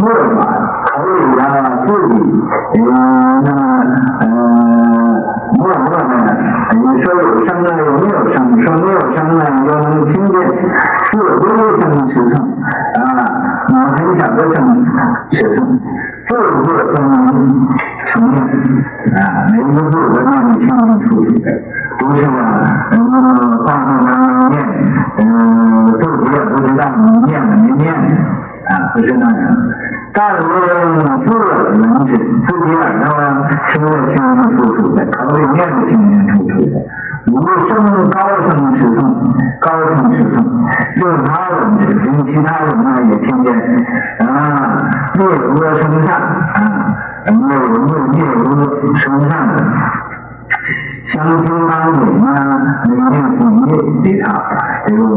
末法口里啊自己默默的，你说有声呢有没有声，说没有声呢又能听见，是有微声持诵很小的声持诵，字字都能成念每一个字都让你听得出去的，不是话后念自己也不知道你念了没念不是那样。但是自耳能知，自己耳朵听得清清楚楚的，口里念得清清楚楚的，无声高声持诵，高声持诵，令他人只听，其他人呢也听见灭恶声善灭恶声善的，相听当理呢，一定是灭的他这个无